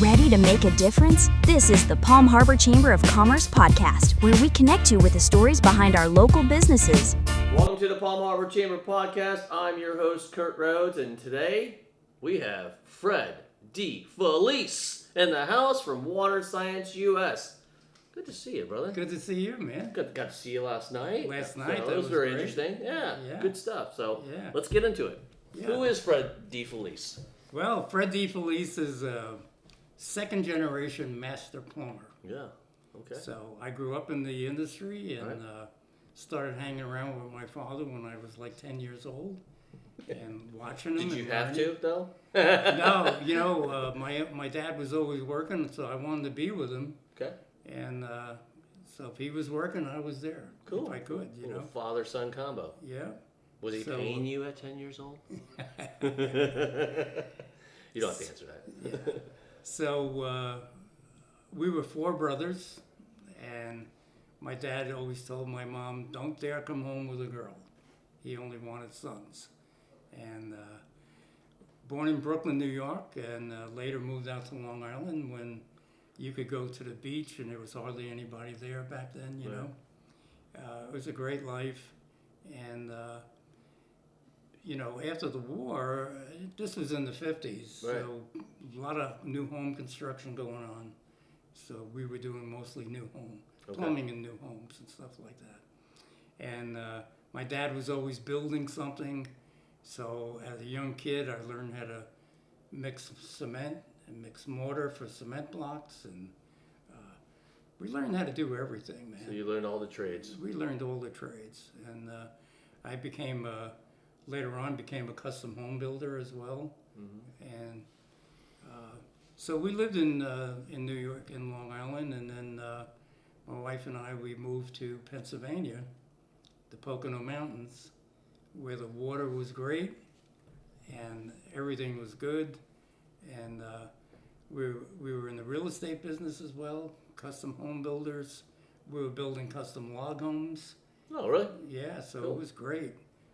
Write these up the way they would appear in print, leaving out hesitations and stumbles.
Ready to make a difference? This is the Palm Harbor Chamber of Commerce podcast, where we connect you with the stories behind our local businesses. Welcome to the Palm Harbor Chamber podcast. I'm your host, Kert Rhodes, and today we have Fred DeFelice in the house from Water Science US. Good to see you, brother. Good to see you, man. Got to see you last night. That was very great. interesting. Yeah, good stuff. So Yeah. let's get into it. Yeah. Who is Fred DeFelice? Well, Fred DeFelice is a second generation master plumber. Yeah, okay. So I grew up in the industry and Right. started hanging around with my father when I was like 10 years old and watching him. Did you and have learning. to, though? No, my dad was always working, so I wanted to be with him. Okay. And so if he was working, I was there. Cool. If I could, you know. Father-son combo. Yeah. Was he So, paying you at 10 years old? You don't have to answer that. Yeah. So we were four brothers, and my dad always told my mom, "Don't dare come home with a girl." He only wanted sons. And born in Brooklyn, New York, and later moved out to Long Island when you could go to the beach and there was hardly anybody there back then, you know. It was a great life. And, after the war, this was in the 50s, so a lot of new home construction going on. So we were doing mostly new home, plumbing in new homes and stuff like that. And my dad was always building something. So as a young kid, I learned how to mix cement and mix mortar for cement blocks, and we learned how to do everything, man. So you learned all the trades. We learned all the trades, and I later on became a custom home builder as well. Mm-hmm. And so we lived in New York, in Long Island, and then my wife and we moved to Pennsylvania, the Pocono Mountains, where the water was great and everything was good. And we were in the real estate business as well, custom home builders. We were building custom log homes. Oh, really? Yeah, so Cool. It was great.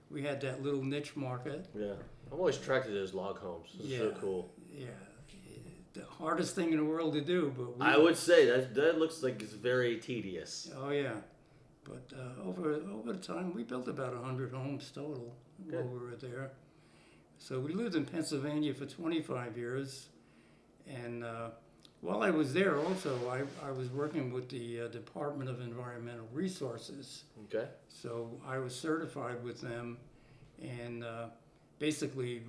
We had that little niche market. Yeah. I'm always attracted to those log homes. It's so cool. Yeah. The hardest thing in the world to do, but I would say that looks like it's very tedious. Oh, yeah. But over the time, we built about 100 homes total while we were there. So we lived in Pennsylvania for 25 years. And while I was there also, I was working with the Department of Environmental Resources. Okay. So I was certified with them. And basically,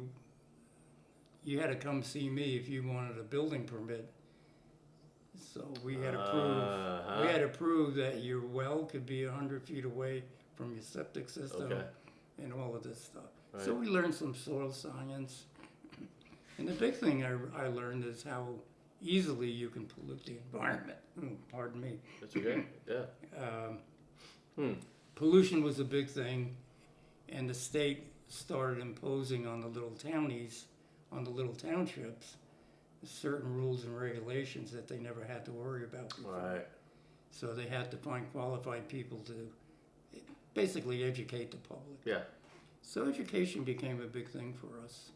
you had to come see me if you wanted a building permit. So we had to prove that your well could be 100 feet away from your septic system and all of this stuff. Right. So we learned some soil science. And the big thing I learned is how easily you can pollute the environment. Pardon me. That's okay. Yeah. Pollution was a big thing, and the state started imposing on the little townies, on the little townships, certain rules and regulations that they never had to worry about before. Right. So they had to find qualified people to basically educate the public. Yeah. So education became a big thing for us.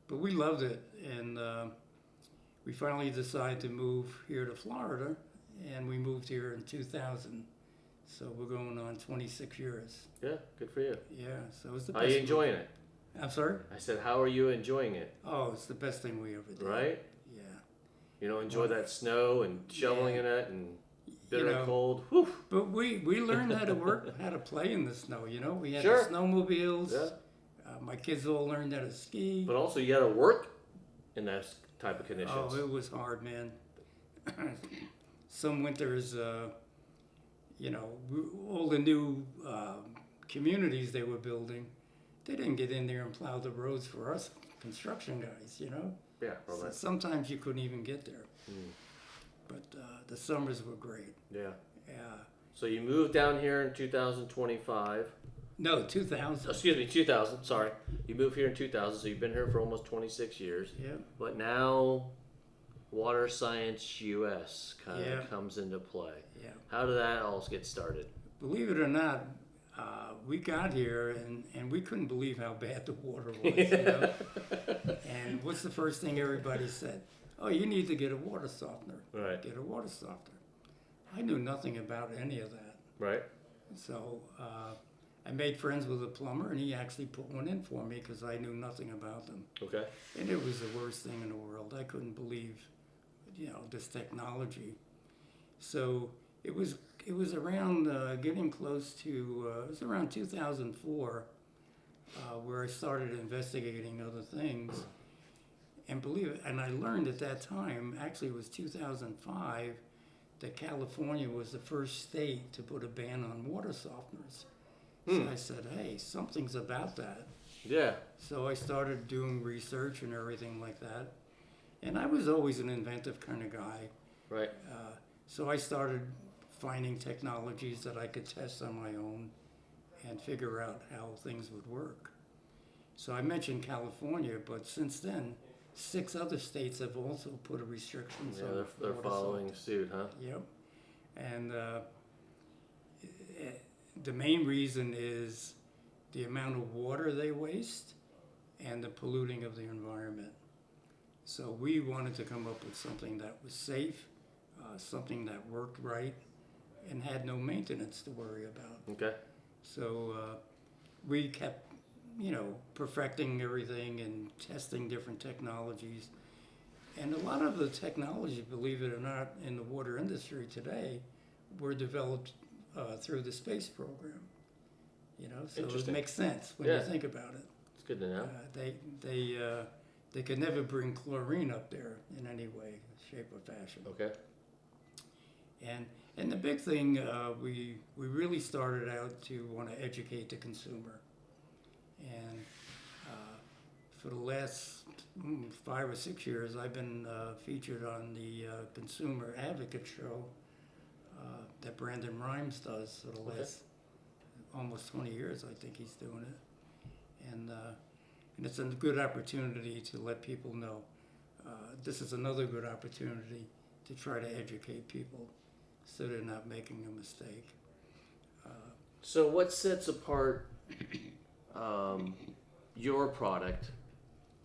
But we loved it, and we finally decided to move here to Florida, and we moved here in 2000. So we're going on 26 years. Yeah, good for you. Yeah, so it was the How best. are you enjoying it? I'm sorry? I said, how are you enjoying it? Oh, it's the best thing we ever did. Right? Yeah. You know, enjoy that snow and shoveling in it and bitter and cold. Whew. But we learned how to work, how to play in the snow, you know? We had the snowmobiles. Yeah. My kids all learned how to ski. But also, you got to work in that type of conditions. Oh, it was hard, man. Some winters, all the new communities they were building, they didn't get in there and plow the roads for us construction guys, you know? Yeah, probably. So sometimes you couldn't even get there. But the summers were great. Yeah. Yeah. So you moved down here in 2025. No, 2000. Excuse me, 2000. Sorry. You moved here in 2000, so you've been here for almost 26 years. Yeah. But now Water Science US kind of comes into play. Yeah. How did that all get started? Believe it or not, we got here and we couldn't believe how bad the water was. You know? And what's the first thing everybody said? Oh, you need to get a water softener. Right. Get a water softener. I knew nothing about any of that. Right. So I made friends with a plumber, and he actually put one in for me because I knew nothing about them. Okay. And it was the worst thing in the world. I couldn't believe, this technology. So it was around getting close to, it was around 2004 where I started investigating other things. And and I learned at that time, actually it was 2005, that California was the first state to put a ban on water softeners. So I said, hey, something's about that. Yeah. So I started doing research and everything like that. And I was always an inventive kind of guy. Right. So I started finding technologies that I could test on my own and figure out how things would work. So I mentioned California, but since then, 6 other states have also put a restrictions on they're water following softeners. suit, huh? Yep. And the main reason is the amount of water they waste and the polluting of the environment. So we wanted to come up with something that was safe, something that worked right, and had no maintenance to worry about. Okay. So we kept, perfecting everything and testing different technologies. And a lot of the technology, believe it or not, in the water industry today were developed through the space program. So it Interesting. makes sense when you think about it. It's good to know. They could never bring chlorine up there in any way, shape, or fashion. Okay. And the big thing, we really started out to want to educate the consumer. And for the last 5 or 6 years, I've been featured on the Consumer Advocate Show that Brandon Rhymes does for the last almost 20 years. I think he's doing it. And it's a good opportunity to let people know. This is another good opportunity to try to educate people so they're not making a mistake. So what sets apart your product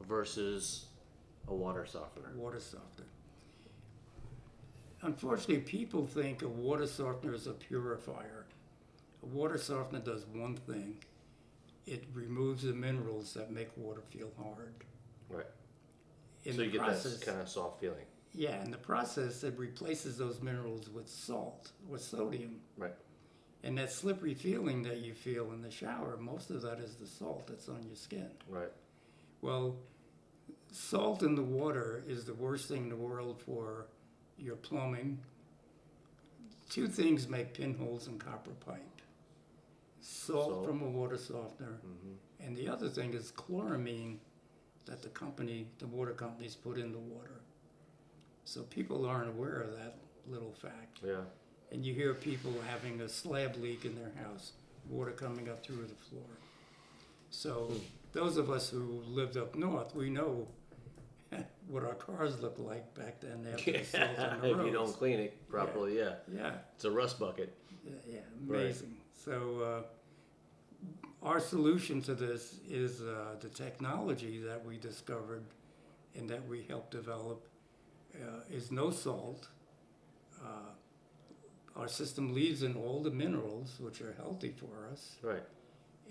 versus a water softener? Water softener. Unfortunately, people think a water softener is a purifier. A water softener does one thing. It removes the minerals that make water feel hard. Right. In So the you get process, that kind of soft feeling. Yeah, in the process, it replaces those minerals with salt, with sodium. Right. And that slippery feeling that you feel in the shower, most of that is the salt that's on your skin. Right. Well, salt in the water is the worst thing in the world for your plumbing. 2 things make pinholes in copper pipe. Salt from a water softener, and the other thing is chloramine that the water companies put in the water. So people aren't aware of that little fact. Yeah. And you hear people having a slab leak in their house, water coming up through the floor. So those of us who lived up north, we know what our cars looked like back then after the salt on the If roads. you don't clean it properly, yeah. Yeah, It's a rust bucket. yeah, amazing. So our solution to this is the technology that we discovered and that we helped develop is no salt. Our system leaves in all the minerals, which are healthy for us. Right.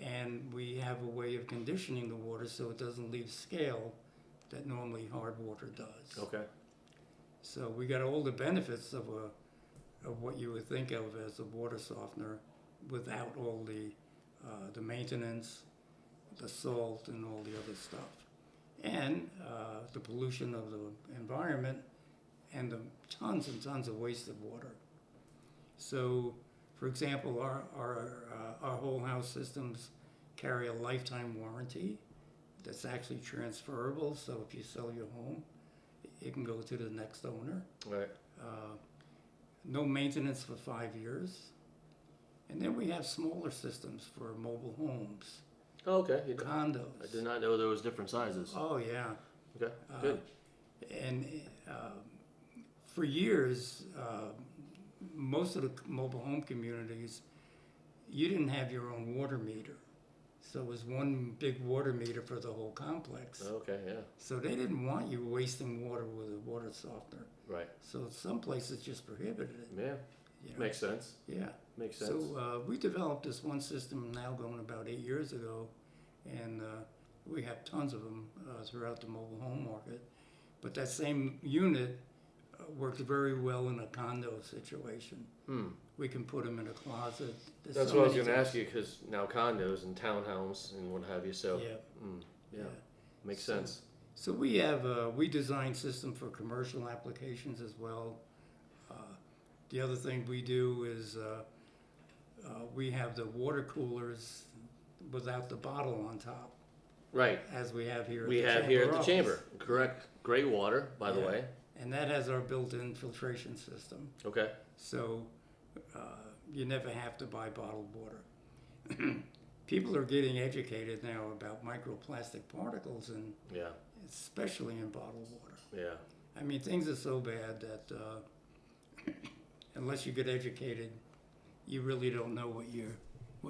And we have a way of conditioning the water so it doesn't leave scale that normally hard water does. Okay. So we got all the benefits of what you would think of as a water softener without all the maintenance, the salt, and all the other stuff. And the pollution of the environment and the tons and tons of wasted water. So, for example, our whole house systems carry a lifetime warranty that's actually transferable. So if you sell your home, it can go to the next owner. Right. No maintenance for 5 years. And then we have smaller systems for mobile homes, Oh, okay. condos. I did not know there was different sizes. Oh, yeah. Okay. Good. And for years, most of the mobile home communities, you didn't have your own water meter. So it was one big water meter for the whole complex. Okay, yeah. So they didn't want you wasting water with a water softener. Right. So some places just prohibited it. Yeah. You know? Makes sense. Yeah. Makes sense. So we developed this one system now going about 8 years ago, and we have tons of them throughout the mobile home market. But that same unit worked very well in a condo situation. We can put them in a closet. There's That's so what I was many going to things. ask you, because now condos and townhomes and what have you. So Yeah. makes sense. So we have we design system for commercial applications as well. The other thing we do is we have the water coolers without the bottle on top, Right. as we have here. We at the have here at the office. chamber. Correct. Great water, by the Yeah. way. And that has our built-in filtration system. Okay. So you never have to buy bottled water. People are getting educated now about microplastic particles, and Yeah. especially in bottled water. Yeah. I mean, things are so bad that unless you get educated, you really don't know what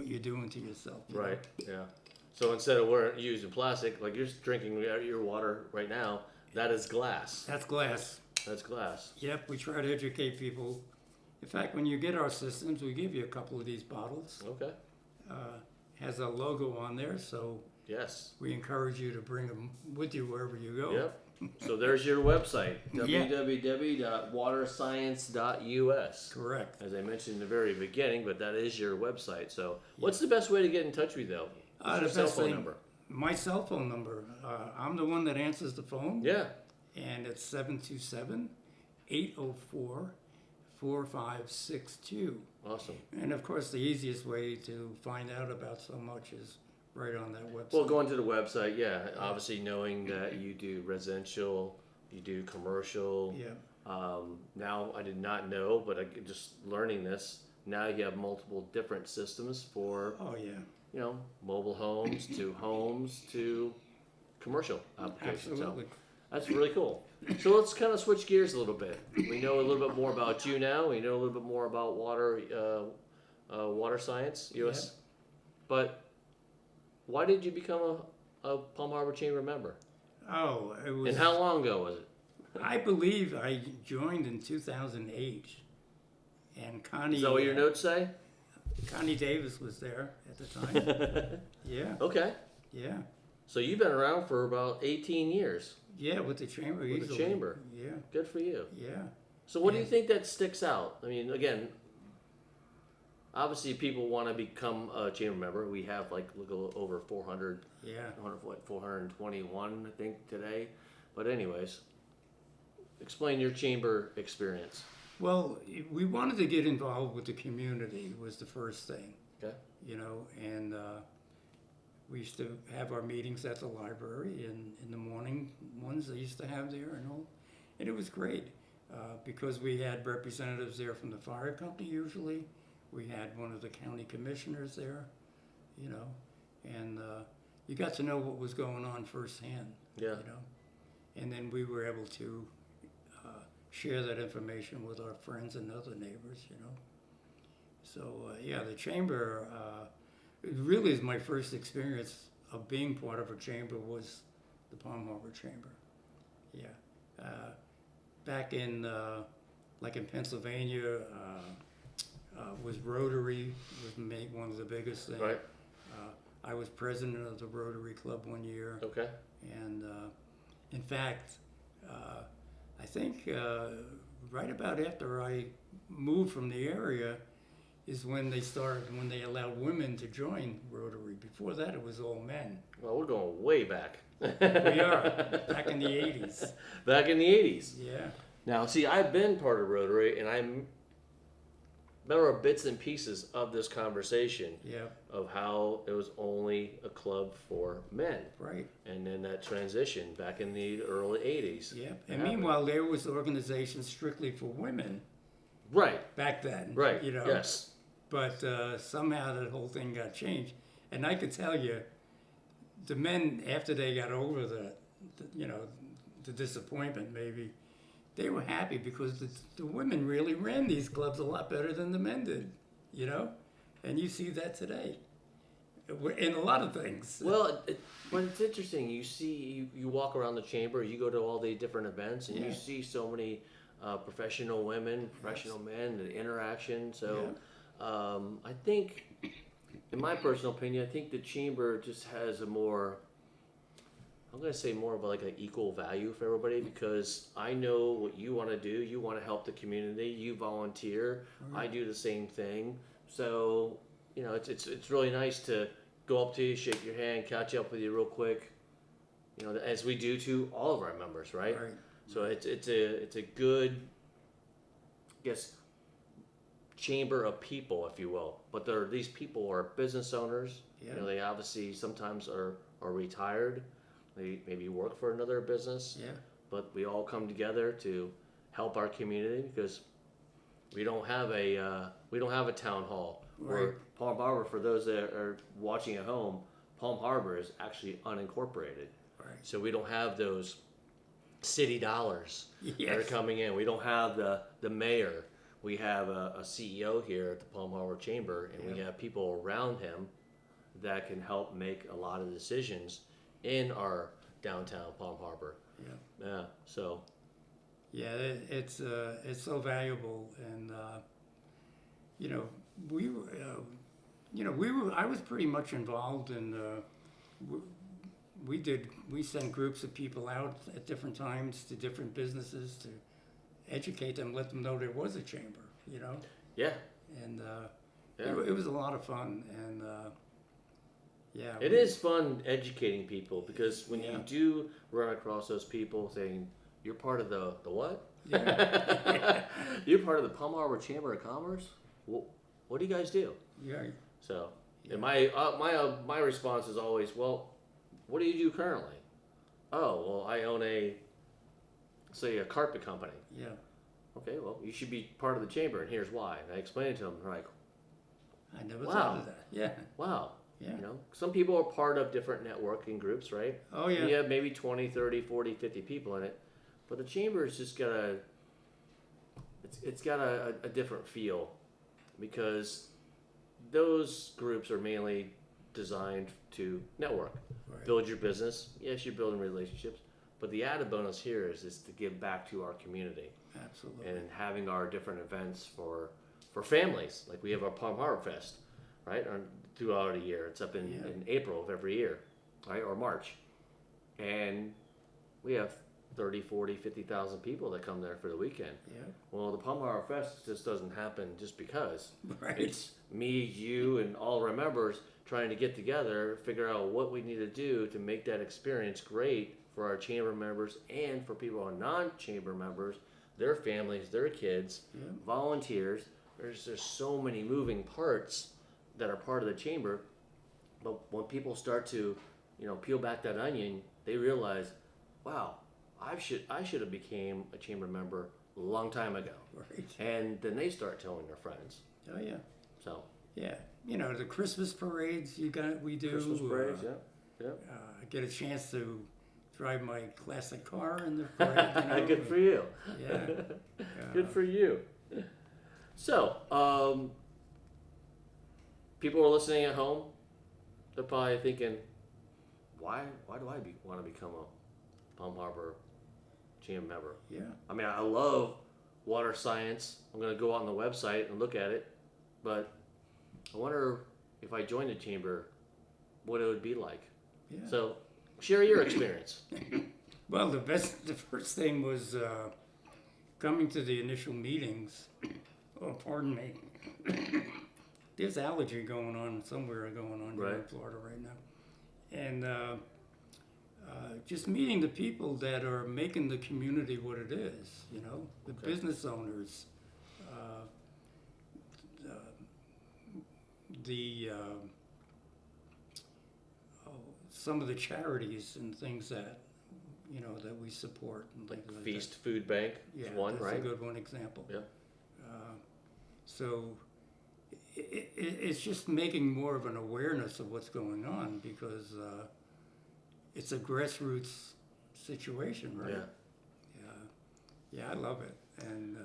you're doing to yourself. You know? Right. Yeah. So instead of using plastic, like you're drinking your water right now, that is glass. That's glass. That's glass. Yep, we try to educate people. In fact, when you get our systems, we give you a couple of these bottles. Okay. Has a logo on there, so Yes. we encourage you to bring them with you wherever you go. Yep. So there's your website, Yeah. www.waterscience.us. Correct. As I mentioned in the very beginning, but that is your website. So what's the best way to get in touch with you, though? What's The your cell best phone thing- number? My cell phone number, I'm the one that answers the phone. Yeah. And it's 727-804-4562. Awesome. And of course, the easiest way to find out about so much is right on that website. Well, going to the website, yeah. Obviously, knowing that you do residential, you do commercial. Yeah. Now, I did not know, but just learning this, now you have multiple different systems for, Oh, yeah. mobile homes to commercial applications. Absolutely. So that's really cool. So let's kind of switch gears a little bit. We know a little bit more about you now. We know a little bit more about water science, US. Yeah. But why did you become a Palm Harbor Chamber member? Oh, it was. And how long ago was it? I believe I joined in 2008. And Connie. Is that what your notes say? Connie Davis was there at the time. Yeah. Okay. Yeah. So you've been around for about 18 years. Yeah, with the chamber With the easily. chamber. Yeah. Good for you. Yeah. So what do you think that sticks out? I mean, again, obviously people want to become a chamber member. We have like over 400, Yeah. 421 I think today. But anyways, explain your chamber experience. Well, we wanted to get involved with the community was the first thing, Okay. and we used to have our meetings at the library and in the morning ones they used to have there and all. And it was great because we had representatives there from the fire company usually. We had one of the county commissioners there, and you got to know what was going on firsthand, Yeah. And then we were able to share that information with our friends and other neighbors, So, the chamber, it really is my first experience of being part of a chamber was the Palm Harbor Chamber. Yeah. Back in, like in Pennsylvania, was Rotary, was one of the biggest things. Right. I was president of the Rotary Club one year. Okay. And in fact, I think right about after I moved from the area is when they allowed women to join Rotary. Before that, it was all men. Well, we're going way back. We are, back in the 80s. Back in the 80s. Yeah. Now, see, I've been part of Rotary, and there are bits and pieces of this conversation Yeah. of how it was only a club for men. Right. And then that transition back in the early 80s. Yeah. And meanwhile, there was organizations strictly for women Right, back then. right, yes. But somehow that whole thing got changed. And I could tell you, the men, after they got over the disappointment maybe, they were happy because the women really ran these clubs a lot better than the men did, And you see that today in a lot of things. Well, but it's interesting. You see, you walk around the chamber, you go to all the different events, and you see so many professional women, professional men, the interaction. So I think, in my personal opinion, I think the chamber just has a more, I'm going to say more of like an equal value for everybody, because I know what you want to do. You want to help the community. You volunteer. I do the same thing. So, you know, it's really nice to go up to you, shake your hand, catch up with you real quick. You know, as we do to all of our members, right? So it's a good, I guess, chamber of people, if you will. But these people are business owners. You know, they obviously sometimes are retired. They maybe work for another business. But we all come together to help our community, because we don't have a town hall. Or Palm Harbor, for those that are watching at home, Palm Harbor is actually unincorporated. So we don't have those city dollars that are coming in. We don't have the mayor. We have a CEO here at the Palm Harbor Chamber, and we have people around him that can help make a lot of decisions in our downtown Palm Harbor. So. Yeah, it's so valuable, and you know, I was pretty much involved in. We sent groups of people out at different times to different businesses to educate them, let them know there was a chamber. You know. And it was a lot of fun, and it is fun educating people, because when you do run across those people saying, "You're part of the what?" You're part of the Palm Harbor Chamber of Commerce. What do you guys do? So, and my response is always, "Well, what do you do currently?" "Oh, well, I own a carpet company." "Okay, well, you should be part of the chamber, and here's why." And I explain it to them. They're like, "I never thought of that." Wow. You know, some people are part of different networking groups, right? You have maybe 20, 30, 40, 50 people in it. But the chamber has just got it's got a different feel, because those groups are mainly designed to network, build your business. Yes, you're building relationships, but the added bonus here is to give back to our community. Absolutely. And having our different events for families, like we have our Palm Harbor Fest, right? Throughout a year. It's up in April of every year, right? Or March. And we have 30, 40, 50,000 people that come there for the weekend. Well, the Palm Harbor Fest just doesn't happen just because. It's me, you, and all our members trying to get together, figure out what we need to do to make that experience great for our chamber members and for people who are non-chamber members, their families, their kids, volunteers. There's so many moving parts that are part of the chamber, but when people start to, peel back that onion, they realize, wow, I should have became a chamber member a long time ago. And then they start telling their friends. So. The Christmas parades we do. Christmas parades, I get a chance to drive my classic car in the parade. Good for you. Good for you. So, people are listening at home. They're probably thinking, why do I want to become a Palm Harbor chamber member? I mean, I love water science. I'm going to go on the website and look at it, but I wonder if I joined the chamber, what it would be like. So, share your experience. Well, the first thing was coming to the initial meetings. Oh, pardon me. There's allergy going on somewhere here in Florida right now. And just meeting the people that are making the community what it is, the business owners, some of the charities and things that, that we support. And Like things like Feast that. Food Bank is one, that's right? a good one example. So it's just making more of an awareness of what's going on, because it's a grassroots situation, right? I love it. And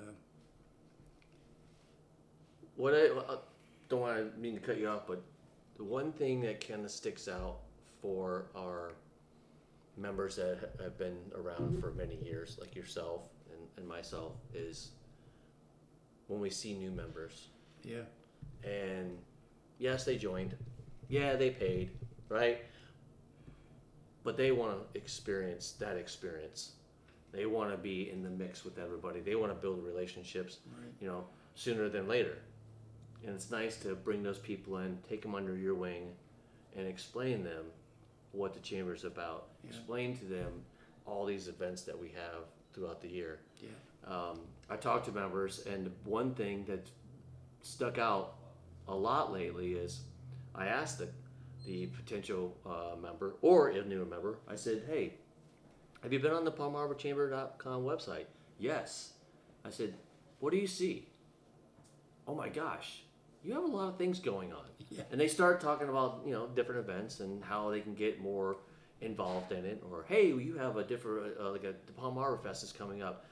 don't want to mean to cut you off, but the one thing that kind of sticks out for our members that have been around for many years, like yourself and myself, is when we see new members. Yeah. And yes, they joined. Yeah, they paid, right? But they want to experience that experience. They want to be in the mix with everybody. They want to build relationships, Right. Sooner than later. And it's nice to bring those people in, take them under your wing, and explain them what the chamber's about. Yeah. Explain to them all these events that we have throughout the year. Yeah. I talked to members, and one thing that stuck out a lot lately is I asked the potential member or a new member, I said, hey, have you been on the PalmHarborChamber.com website? Yes. I said, what do you see? Oh my gosh, you have a lot of things going on. Yeah. And they start talking about, different events and how they can get more involved in it. Or, hey, you have a different, the Palm Harbor Fest is coming up.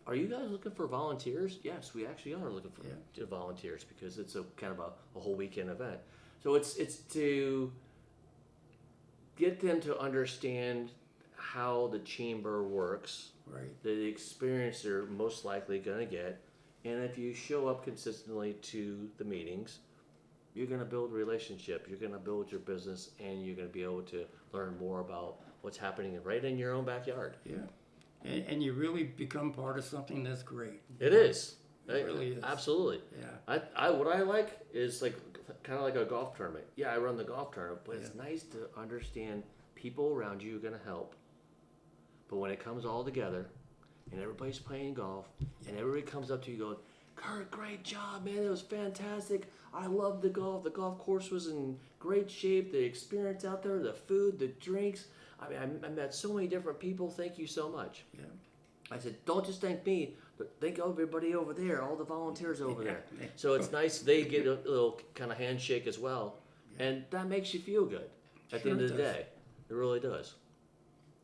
Are you guys looking for volunteers? Yes, we actually are looking for volunteers because it's a kind of a whole weekend event. So it's to get them to understand how the chamber works, Right. the experience they're most likely going to get, and if you show up consistently to the meetings, you're going to build a relationship, you're going to build your business, and you're going to be able to learn more about what's happening right in your own backyard. Yeah. And you really become part of something that's great. It is. It really is. Absolutely. Yeah. I what I like is kind of like a golf tournament. Yeah, I run the golf tournament, but it's nice to understand people around you are going to help. But when it comes all together, and everybody's playing golf, and everybody comes up to you going, Kurt, great job, man. It was fantastic. I loved the golf. The golf course was in great shape. The experience out there, the food, the drinks. I mean, I met so many different people. Thank you so much. Yeah. I said, don't just thank me, but thank everybody over there, all the volunteers over there. So it's nice they get a little kind of handshake as well. And that makes you feel good at the end of the day. It really does.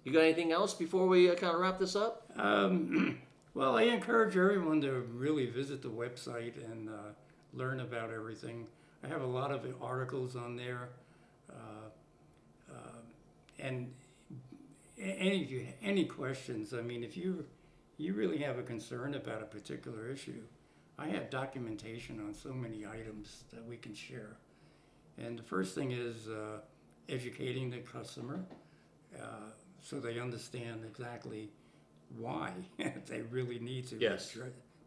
You got anything else before we kind of wrap this up? Well, I encourage everyone to really visit the website and learn about everything. I have a lot of articles on there. And any questions, I mean, if you really have a concern about a particular issue, I have documentation on so many items that we can share. And the first thing is educating the customer so they understand exactly why they really need to. Yes.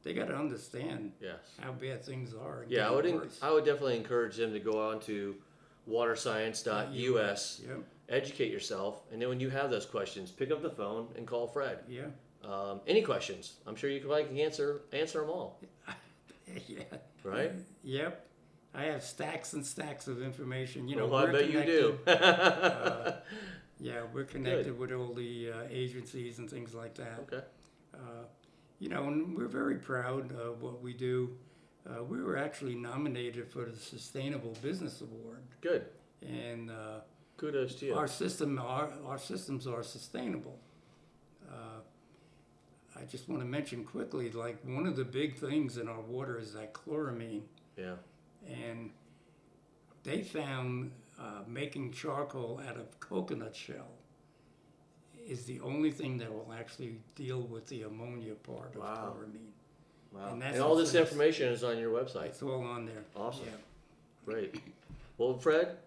They got to understand Yes. how bad things are. And Yeah, getting worse. I would definitely encourage them to go on to waterscience.us, Yep. educate yourself, and then when you have those questions, pick up the phone and call Fred. Yeah. Any questions? I'm sure you can answer them all. Yeah. Right? Yep. I have stacks and stacks of information. Well, I bet you do. Yeah, we're connected with all the agencies and things like that. Okay. And we're very proud of what we do. We were actually nominated for the Sustainable Business Award. Good. And Kudos to you. our systems are sustainable. I just want to mention quickly, like one of the big things in our water is that chloramine. Yeah. And they found making charcoal out of coconut shell is the only thing that will actually deal with the ammonia part of chloramine. Wow. And And all this information is on your website. It's all on there. Awesome. Yeah. Great. Well, Fred,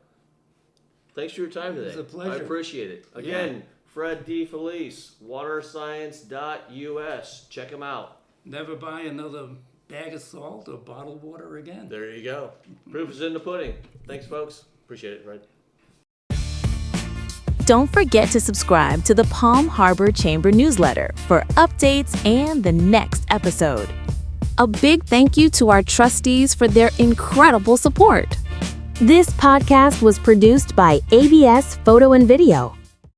thanks for your time today. It was a pleasure. I appreciate it. Again, Fred DeFelice, waterscience.us. Check him out. Never buy another bag of salt or bottled water again. There you go. Proof is in the pudding. Thanks, folks. Appreciate it, Fred. Don't forget to subscribe to the Palm Harbor Chamber newsletter for updates and the next episode. A big thank you to our trustees for their incredible support. This podcast was produced by ABS Photo and Video.